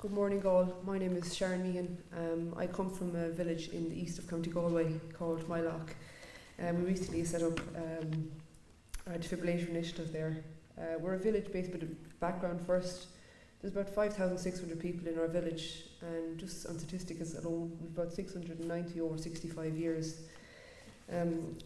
Good morning, all. My name is Sharon Meehan. I come from a village in the east of County Galway called Moylough. We recently set up a defibrillator initiative there. We're a village-based bit of background first. There's about 5,600 people in our village, and just on statistics alone, we've about 690 over 65 years. In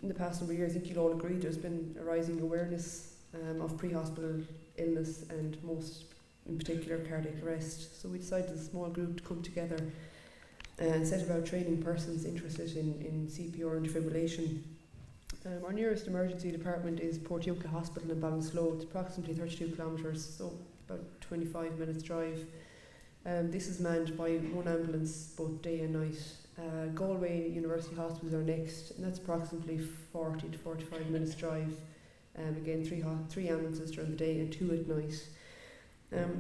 the past number of years, I think you'll all agree there's been a rising awareness of pre-hospital illness and most in particular cardiac arrest. So we decided as a small group to come together and set about training persons interested in CPR and defibrillation. Our nearest emergency department is Portiuncula Hospital in Ballinasloe. It's approximately 32 kilometres, so about 25 minutes drive. This is manned by one ambulance both day and night. Galway University Hospital is our next, and that's approximately 40 to 45 minutes drive. Again, three ambulances during the day and two at night.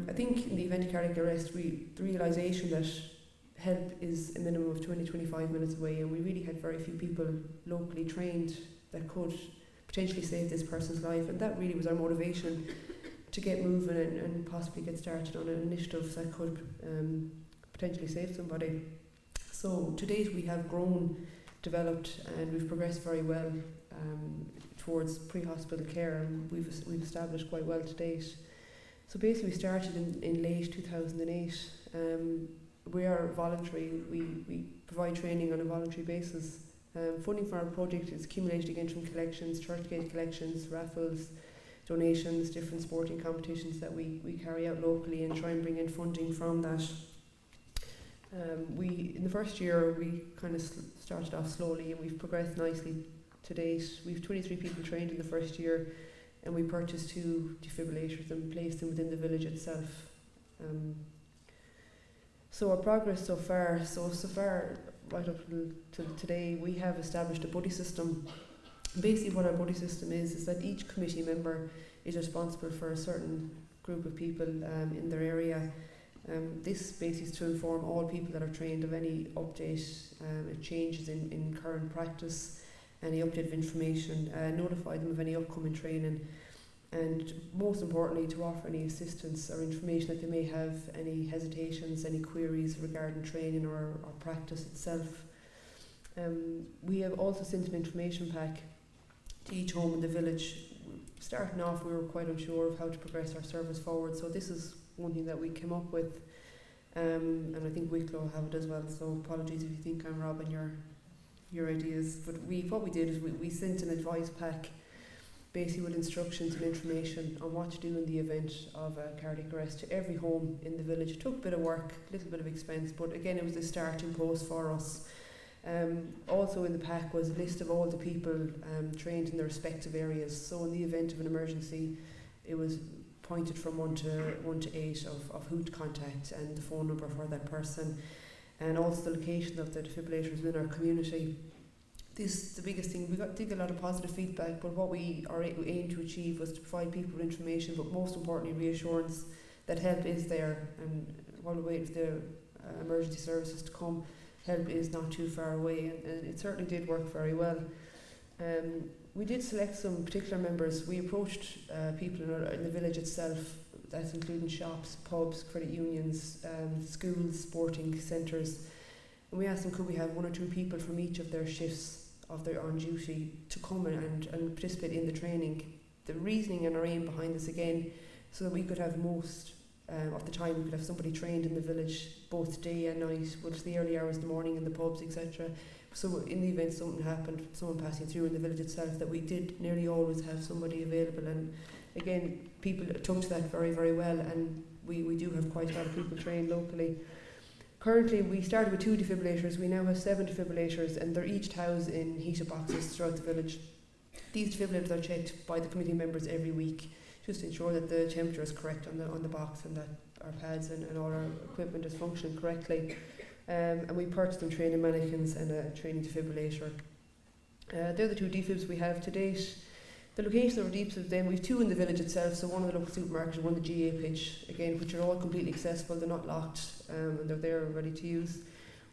I think in the event of cardiac arrest, the realisation that help is a minimum of 20-25 minutes away, and we really had very few people locally trained that could potentially save this person's life, and that really was our motivation to get moving and possibly get started on an initiative that could potentially save somebody. So to date we have grown, developed, and we've progressed very well towards pre-hospital care, and we've established quite well to date. So basically we started in late 2008. We are voluntary, we provide training on a voluntary basis. Funding for our project is accumulated again from collections, church gate collections, raffles, donations, different sporting competitions that we carry out locally and try and bring in funding from that. In the first year we kind of started off slowly, and we've progressed nicely to date. We've 23 people trained in the first year, and we purchased 2 defibrillators and placed them within the village itself. So our progress so far right up to today, we have established a buddy system. Basically what our buddy system is that each committee member is responsible for a certain group of people in their area. This basically is to inform all people that are trained of any update, changes in current practice, any update of information, notify them of any upcoming training, and most importantly to offer any assistance or information that they may have, any hesitations, any queries regarding training or practice itself. We have also sent an information pack to each home in the village. Starting off, we were quite unsure of how to progress our service forward, so this is one thing that we came up with, and I think Wicklow have it as well, so apologies if you think I'm robbing your ideas. But what we did is we sent an advice pack basically with instructions and information on what to do in the event of a cardiac arrest to every home in the village. It took a bit of work, a little bit of expense, but again it was a starting post for us. Also in the pack was a list of all the people trained in their respective areas. So in the event of an emergency, it was pointed from 1 to 8 of who to contact and the phone number for that person, and also the location of the defibrillators within our community. This is the biggest thing. We did get a lot of positive feedback, but what we aim to achieve was to provide people with information, but most importantly reassurance that help is there, and while we wait for the emergency services to come, help is not too far away, and it certainly did work very well. We did select some particular members. We approached people in the village itself, that's including shops, pubs, credit unions, schools, sporting centres, and we asked them could we have 1 or 2 people from each of their shifts of their on duty to come and participate in the training. The reasoning and our aim behind this again, so that we could have most of the time we could have somebody trained in the village both day and night, which the early hours of the morning in the pubs, etc. So in the event something happened, someone passing through in the village itself, that we did nearly always have somebody available. And again, people took to that very, very well, and we do have quite a lot of people trained locally. Currently we started with 2 defibrillators. We now have 7 defibrillators, and they're each housed in heated boxes throughout the village. These defibrillators are checked by the committee members every week, just to ensure that the temperature is correct on the box, and that our pads and all our equipment is functioning correctly. And we purchased them training mannequins and a training defibrillator. They're the 2 defibs we have to date. The location of our defibs then, we've 2 in the village itself, so one in the local supermarket and one in the GA pitch, again, which are all completely accessible, they're not locked, and they're there ready to use.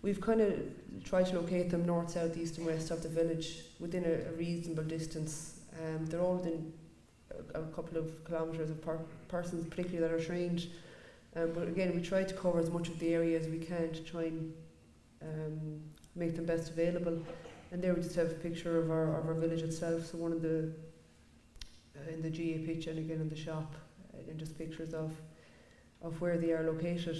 We've kind of tried to locate them north, south, east and west of the village within a reasonable distance. They're all within a couple of kilometres of persons particularly that are trained But again, we try to cover as much of the area as we can to try and make them best available. And there we just have a picture of our village itself, so one of the in the GA pitch and again in the shop, and just pictures of where they are located.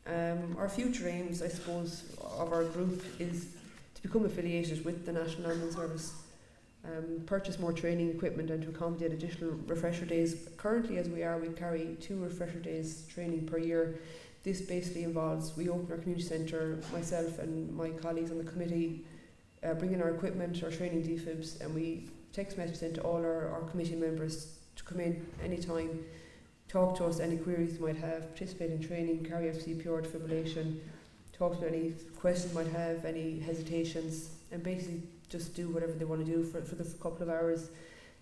Our future aims, I suppose, of our group is to become affiliated with the National Ambulance Service, purchase more training equipment and to accommodate additional refresher days. Currently, as we are, we carry 2 refresher days training per year. This basically involves, we open our community centre, myself and my colleagues on the committee bring in our equipment, our training defibs, and we text messages into all our committee members to come in anytime, talk to us, any queries they might have, participate in training, carry out CPR defibrillation, talk to any questions they might have, any hesitations, and basically just do whatever they want to do for the couple of hours.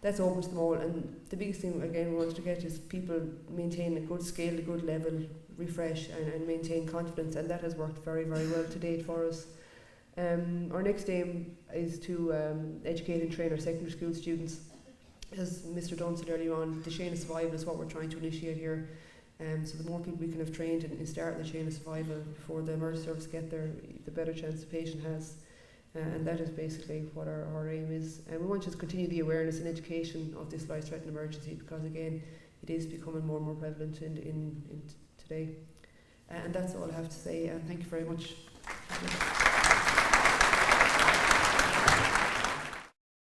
That's open to them all, and the biggest thing again we want to get is people maintain a good scale, a good level, refresh and maintain confidence, and that has worked very, very well to date for us. Our next aim is to educate and train our secondary school students. As Mr. Dunn said earlier on, the chain of survival is what we're trying to initiate here. So the more people we can have trained in starting the chain of survival before the emergency service get there, the better chance the patient has. And that is basically what our aim is. And we want to continue the awareness and education of this life-threatening emergency, because again, it is becoming more and more prevalent in today. And that's all I have to say. Thank you very much.